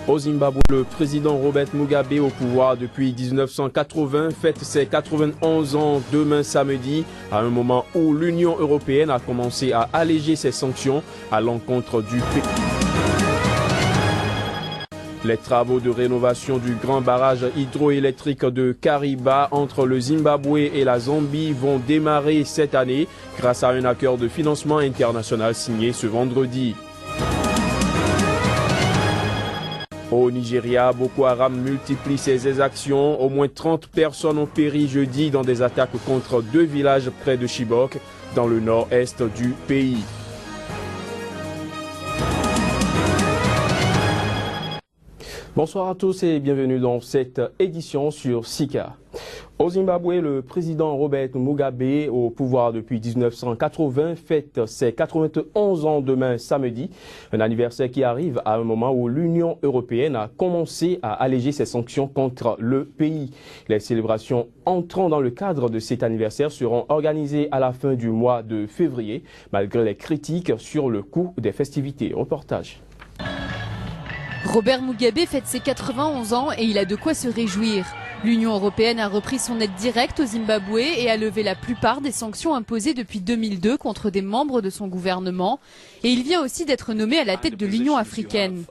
Au Zimbabwe, le président Robert Mugabe, au pouvoir depuis 1980, fête ses 91 ans demain samedi, à un moment où l'Union européenne a commencé à alléger ses sanctions à l'encontre du pays. Les travaux de rénovation du grand barrage hydroélectrique de Kariba entre le Zimbabwe et la Zambie vont démarrer cette année grâce à un accord de financement international signé ce vendredi. Au Nigeria, Boko Haram multiplie ses exactions. Au moins 30 personnes ont péri jeudi dans des attaques contre 2 villages près de Chibok, dans le nord-est du pays. Bonsoir à tous et bienvenue dans cette édition sur Sika. Au Zimbabwe, le président Robert Mugabe, au pouvoir depuis 1980, fête ses 91 ans demain samedi. Un anniversaire qui arrive à un moment où l'Union européenne a commencé à alléger ses sanctions contre le pays. Les célébrations entrant dans le cadre de cet anniversaire seront organisées à la fin du mois de février, malgré les critiques sur le coût des festivités. Reportage. Robert Mugabe fête ses 91 ans et il a de quoi se réjouir. L'Union européenne a repris son aide directe au Zimbabwe et a levé la plupart des sanctions imposées depuis 2002 contre des membres de son gouvernement. Et il vient aussi d'être nommé à la tête de l'Union africaine.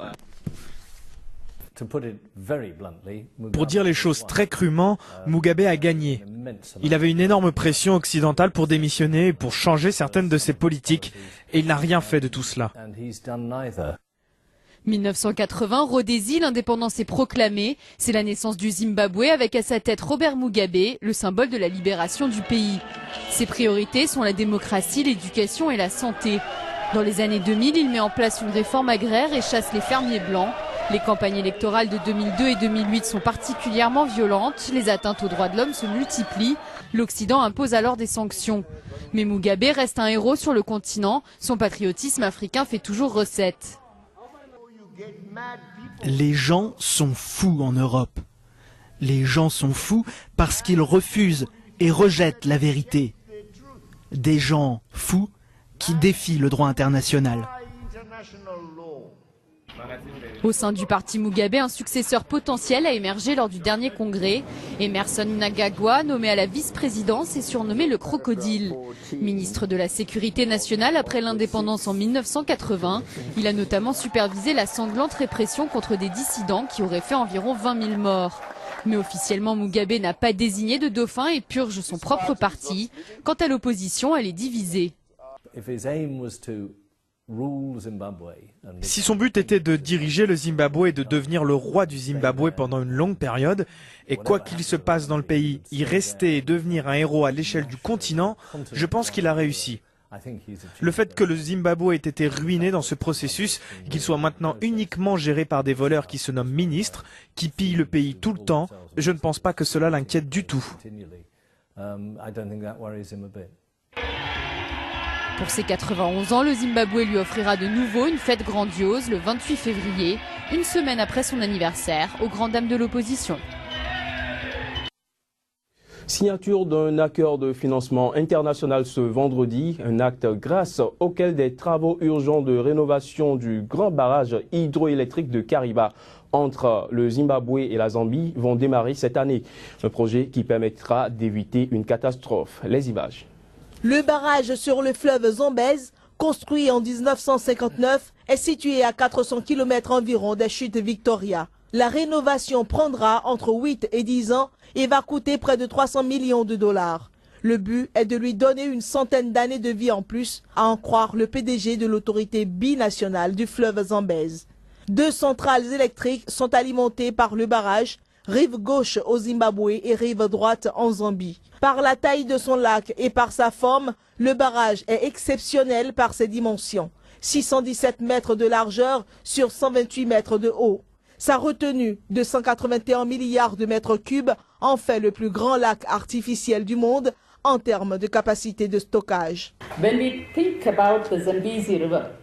Pour dire les choses très crûment, Mugabe a gagné. Il avait une énorme pression occidentale pour démissionner et pour changer certaines de ses politiques. Et il n'a rien fait de tout cela. 1980, Rhodésie, l'indépendance est proclamée. C'est la naissance du Zimbabwe avec à sa tête Robert Mugabe, le symbole de la libération du pays. Ses priorités sont la démocratie, l'éducation et la santé. Dans les années 2000, il met en place une réforme agraire et chasse les fermiers blancs. Les campagnes électorales de 2002 et 2008 sont particulièrement violentes. Les atteintes aux droits de l'homme se multiplient. L'Occident impose alors des sanctions. Mais Mugabe reste un héros sur le continent. Son patriotisme africain fait toujours recette. Les gens sont fous en Europe. Les gens sont fous parce qu'ils refusent et rejettent la vérité. Des gens fous qui défient le droit international. Au sein du parti Mugabe, un successeur potentiel a émergé lors du dernier congrès. Emerson Mnangagwa, nommé à la vice-présidence, est surnommé le crocodile. Ministre de la Sécurité nationale après l'indépendance en 1980, il a notamment supervisé la sanglante répression contre des dissidents qui auraient fait environ 20 000 morts. Mais officiellement, Mugabe n'a pas désigné de dauphin et purge son propre parti. Quant à l'opposition, elle est divisée. Si son but était de diriger le Zimbabwe et de devenir le roi du Zimbabwe pendant une longue période, et quoi qu'il se passe dans le pays, y rester et devenir un héros à l'échelle du continent, je pense qu'il a réussi. Le fait que le Zimbabwe ait été ruiné dans ce processus, qu'il soit maintenant uniquement géré par des voleurs qui se nomment ministres, qui pillent le pays tout le temps, je ne pense pas que cela l'inquiète du tout. Pour ses 91 ans, le Zimbabwe lui offrira de nouveau une fête grandiose le 28 février, une semaine après son anniversaire, aux grandes dames de l'opposition. Signature d'un accord de financement international ce vendredi, un acte grâce auquel des travaux urgents de rénovation du grand barrage hydroélectrique de Kariba entre le Zimbabwe et la Zambie vont démarrer cette année. Un projet qui permettra d'éviter une catastrophe. Les images. Le barrage sur le fleuve Zambèze, construit en 1959, est situé à 400 km environ des chutes Victoria. La rénovation prendra entre 8 et 10 ans et va coûter près de 300 millions de dollars. Le but est de lui donner une centaine d'années de vie en plus, à en croire le PDG de l'autorité binationale du fleuve Zambèze. 2 centrales électriques sont alimentées par le barrage, rive gauche au Zimbabwe et rive droite en Zambie. Par la taille de son lac et par sa forme, le barrage est exceptionnel par ses dimensions. 617 mètres de largeur sur 128 mètres de haut. Sa retenue de 181 milliards de mètres cubes en fait le plus grand lac artificiel du monde en termes de capacité de stockage.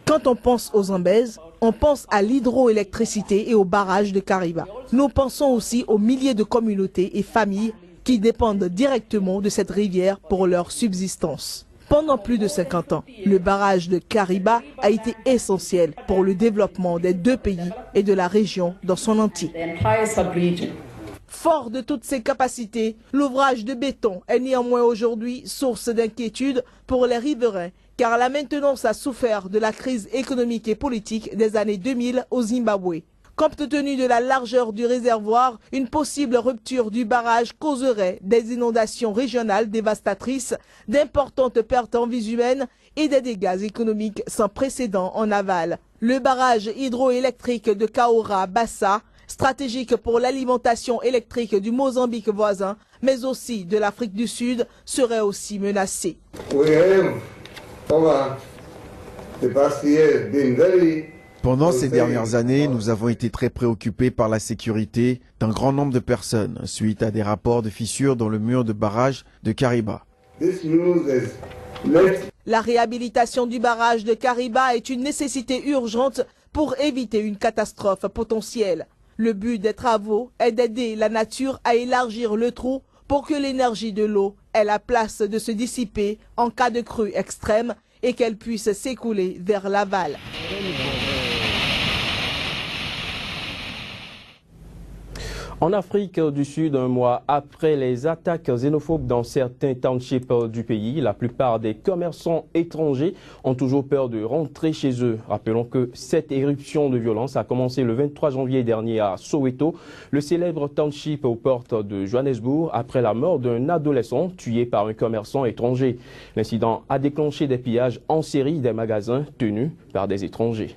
Quand on pense aux Zambèze, on pense à l'hydroélectricité et au barrage de Kariba. Nous pensons aussi aux milliers de communautés et familles qui dépendent directement de cette rivière pour leur subsistance. Pendant plus de 50 ans, le barrage de Kariba a été essentiel pour le développement des deux pays et de la région dans son entier. Fort de toutes ses capacités, l'ouvrage de béton est néanmoins aujourd'hui source d'inquiétude pour les riverains, car la maintenance a souffert de la crise économique et politique des années 2000 au Zimbabwe. Compte tenu de la largeur du réservoir, une possible rupture du barrage causerait des inondations régionales dévastatrices, d'importantes pertes en vies humaines et des dégâts économiques sans précédent en aval. Le barrage hydroélectrique de Kaora-Bassa, stratégique pour l'alimentation électrique du Mozambique voisin, mais aussi de l'Afrique du Sud, serait aussi menacé. Pendant ces dernières années, nous avons été très préoccupés par la sécurité d'un grand nombre de personnes suite à des rapports de fissures dans le mur de barrage de Kariba. La réhabilitation du barrage de Kariba est une nécessité urgente pour éviter une catastrophe potentielle. Le but des travaux est d'aider la nature à élargir le trou pour que l'énergie de l'eau ait la place de se dissiper en cas de crue extrême et qu'elle puisse s'écouler vers l'aval. En Afrique du Sud, un mois après les attaques xénophobes dans certains townships du pays, la plupart des commerçants étrangers ont toujours peur de rentrer chez eux. Rappelons que cette éruption de violence a commencé le 23 janvier dernier à Soweto, le célèbre township aux portes de Johannesburg, après la mort d'un adolescent tué par un commerçant étranger. L'incident a déclenché des pillages en série des magasins tenus par des étrangers.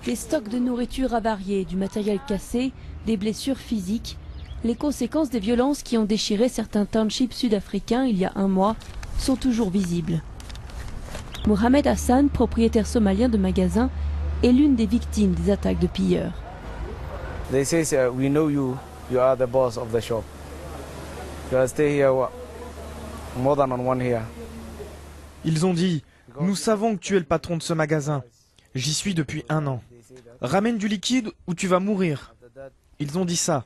Des stocks de nourriture avariés, du matériel cassé, des blessures physiques, les conséquences des violences qui ont déchiré certains townships sud-africains il y a un mois sont toujours visibles. Mohamed Hassan, propriétaire somalien de magasins, est l'une des victimes des attaques de pilleurs. They say, we know you are the boss of the shop. You stay here more than one year. Ils ont dit, nous savons que tu es le patron de ce magasin. J'y suis depuis 1 an. Ramène du liquide ou tu vas mourir. Ils ont dit ça.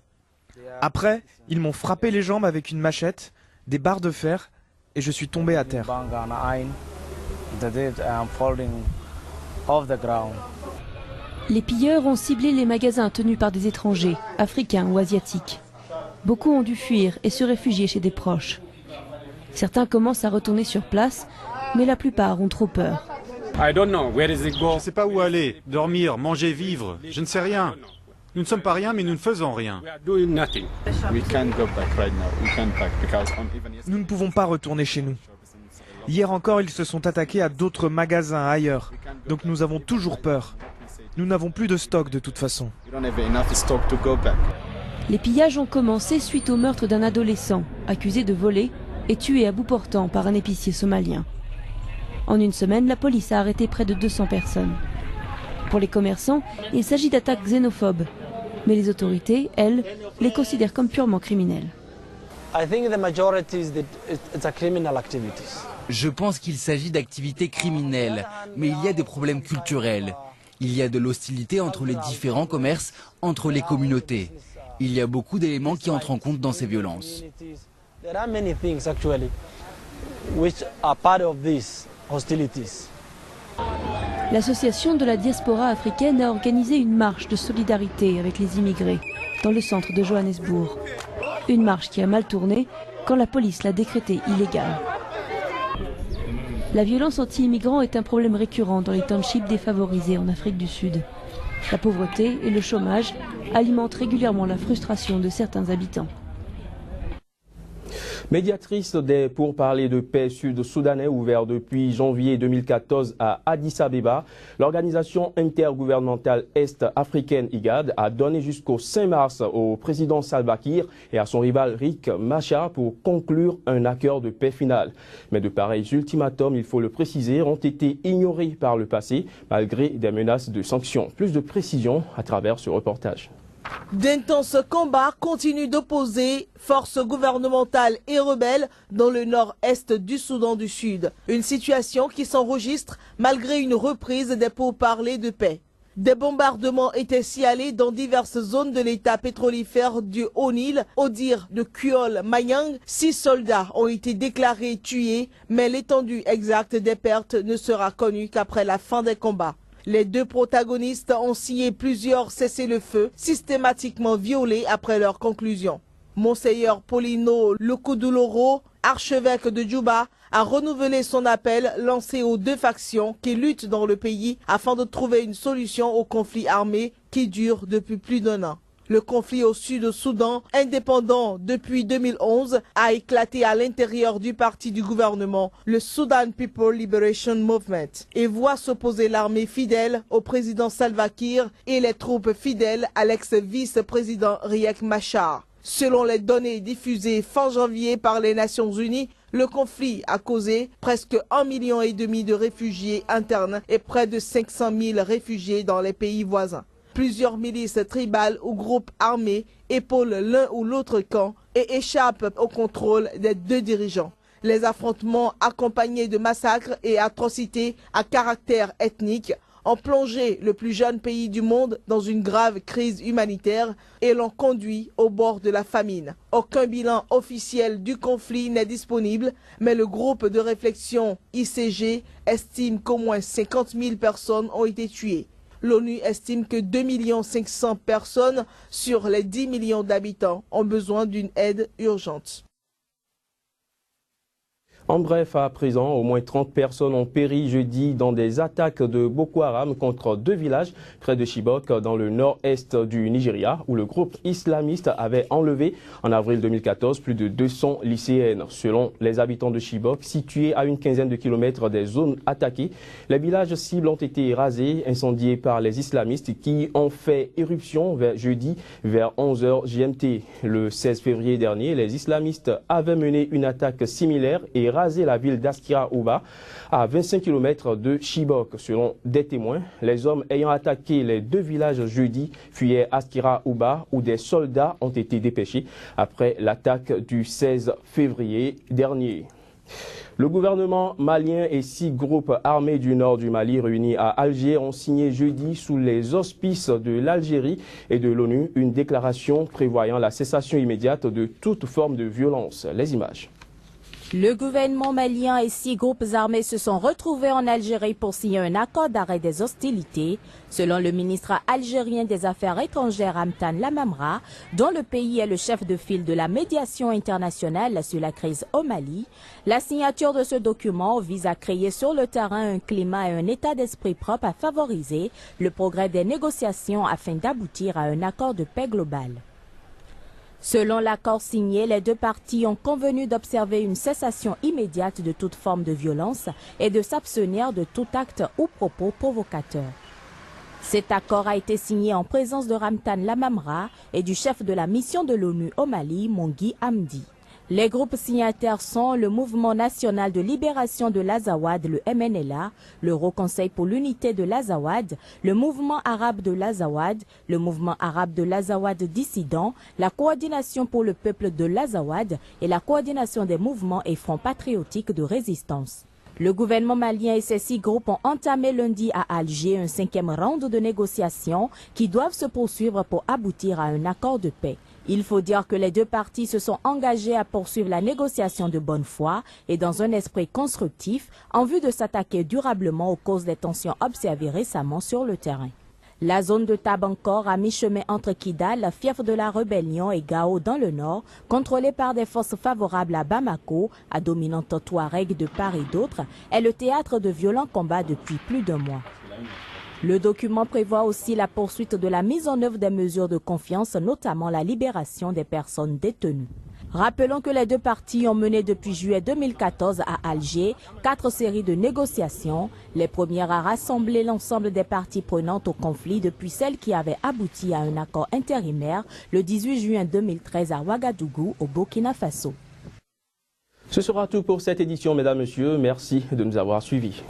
Après, ils m'ont frappé les jambes avec une machette, des barres de fer, et je suis tombé à terre. Les pilleurs ont ciblé les magasins tenus par des étrangers, africains ou asiatiques. Beaucoup ont dû fuir et se réfugier chez des proches. Certains commencent à retourner sur place, mais la plupart ont trop peur. Je ne sais pas où aller, dormir, manger, vivre. Je ne sais rien. Nous ne sommes pas rien, mais nous ne faisons rien. Nous ne pouvons pas retourner chez nous. Hier encore, ils se sont attaqués à d'autres magasins ailleurs. Donc nous avons toujours peur. Nous n'avons plus de stock de toute façon. Les pillages ont commencé suite au meurtre d'un adolescent, accusé de voler et tué à bout portant par un épicier somalien. En une semaine, la police a arrêté près de 200 personnes. Pour les commerçants, il s'agit d'attaques xénophobes. Mais les autorités, elles, les considèrent comme purement criminelles. Je pense qu'il s'agit d'activités criminelles, mais il y a des problèmes culturels. Il y a de l'hostilité entre les différents commerces, entre les communautés. Il y a beaucoup d'éléments qui entrent en compte dans ces violences. L'association de la diaspora africaine a organisé une marche de solidarité avec les immigrés dans le centre de Johannesburg. Une marche qui a mal tourné quand la police l'a décrétée illégale. La violence anti-immigrants est un problème récurrent dans les townships défavorisés en Afrique du Sud. La pauvreté et le chômage alimentent régulièrement la frustration de certains habitants. Médiatrice des pourparlers de paix sud-soudanais ouverts depuis janvier 2014 à Addis Abeba, l'organisation intergouvernementale est-africaine IGAD a donné jusqu'au 5 mars au président Salva Kiir et à son rival Riek Machar pour conclure un accord de paix final. Mais de pareils ultimatums, il faut le préciser, ont été ignorés par le passé malgré des menaces de sanctions. Plus de précisions à travers ce reportage. D'intenses combats continuent d'opposer forces gouvernementales et rebelles dans le nord-est du Soudan du Sud. Une situation qui s'enregistre malgré une reprise des pourparlers de paix. Des bombardements étaient signalés dans diverses zones de l'état pétrolifère du Haut-Nil. Au dire de Kuol Mayang, 6 soldats ont été déclarés tués, mais l'étendue exacte des pertes ne sera connue qu'après la fin des combats. Les deux protagonistes ont signé plusieurs cessez-le-feu, systématiquement violés après leur conclusion. Monseigneur Paulino Lukuduloro, archevêque de Djouba, a renouvelé son appel lancé aux deux factions qui luttent dans le pays afin de trouver une solution au conflit armé qui dure depuis plus d'1 an. Le conflit au Sud-Soudan, indépendant depuis 2011, a éclaté à l'intérieur du parti du gouvernement, le Sudan People Liberation Movement, et voit s'opposer l'armée fidèle au président Salva Kiir et les troupes fidèles à l'ex-vice-président Riek Machar. Selon les données diffusées fin janvier par les Nations Unies, le conflit a causé presque 1,5 million de réfugiés internes et près de 500 000 réfugiés dans les pays voisins. Plusieurs milices tribales ou groupes armés épaulent l'un ou l'autre camp et échappent au contrôle des deux dirigeants. Les affrontements accompagnés de massacres et atrocités à caractère ethnique ont plongé le plus jeune pays du monde dans une grave crise humanitaire et l'ont conduit au bord de la famine. Aucun bilan officiel du conflit n'est disponible, mais le groupe de réflexion ICG estime qu'au moins 50 000 personnes ont été tuées. L'ONU estime que 2 500 000 personnes sur les 10 millions d'habitants ont besoin d'une aide urgente. En bref, à présent, au moins 30 personnes ont péri jeudi dans des attaques de Boko Haram contre 2 villages près de Chibok, dans le nord-est du Nigeria, où le groupe islamiste avait enlevé en avril 2014 plus de 200 lycéennes. Selon les habitants de Chibok, situés à une quinzaine de kilomètres des zones attaquées, les villages cibles ont été rasés, incendiés par les islamistes qui ont fait éruption jeudi vers 11h GMT. Le 16 février dernier, les islamistes avaient mené une attaque similaire et rasé la ville d'Askira-Ouba à 25 km de Chibok. Selon des témoins, les hommes ayant attaqué les 2 villages jeudi fuyaient Askira-Ouba où des soldats ont été dépêchés après l'attaque du 16 février dernier. Le gouvernement malien et 6 groupes armés du nord du Mali réunis à Alger ont signé jeudi sous les auspices de l'Algérie et de l'ONU une déclaration prévoyant la cessation immédiate de toute forme de violence. Les images. Le gouvernement malien et 6 groupes armés se sont retrouvés en Algérie pour signer un accord d'arrêt des hostilités. Selon le ministre algérien des Affaires étrangères Ramtan Lamamra, dont le pays est le chef de file de la médiation internationale sur la crise au Mali, la signature de ce document vise à créer sur le terrain un climat et un état d'esprit propre à favoriser le progrès des négociations afin d'aboutir à un accord de paix global. Selon l'accord signé, les 2 parties ont convenu d'observer une cessation immédiate de toute forme de violence et de s'abstenir de tout acte ou propos provocateur. Cet accord a été signé en présence de Ramtan Lamamra et du chef de la mission de l'ONU au Mali, Mongui Hamdi. Les groupes signataires sont le Mouvement national de libération de l'Azawad, le MNLA, le Haut Conseil pour l'unité de l'Azawad, le Mouvement arabe de l'Azawad, le Mouvement arabe de l'Azawad dissident, la Coordination pour le peuple de l'Azawad et la Coordination des mouvements et fronts patriotiques de résistance. Le gouvernement malien et ses 6 groupes ont entamé lundi à Alger un 5e round de négociations qui doivent se poursuivre pour aboutir à un accord de paix. Il faut dire que les 2 parties se sont engagées à poursuivre la négociation de bonne foi et dans un esprit constructif en vue de s'attaquer durablement aux causes des tensions observées récemment sur le terrain. La zone de Tabankor, à mi-chemin entre Kidal, fief de la rébellion, et Gao dans le nord, contrôlée par des forces favorables à Bamako, à dominante Touareg de part et d'autre, est le théâtre de violents combats depuis plus d'1 mois. Le document prévoit aussi la poursuite de la mise en œuvre des mesures de confiance, notamment la libération des personnes détenues. Rappelons que les 2 parties ont mené depuis juillet 2014 à Alger 4 séries de négociations, les premières à rassembler l'ensemble des parties prenantes au conflit depuis celle qui avait abouti à un accord intérimaire le 18 juin 2013 à Ouagadougou, au Burkina Faso. Ce sera tout pour cette édition, mesdames, messieurs. Merci de nous avoir suivis.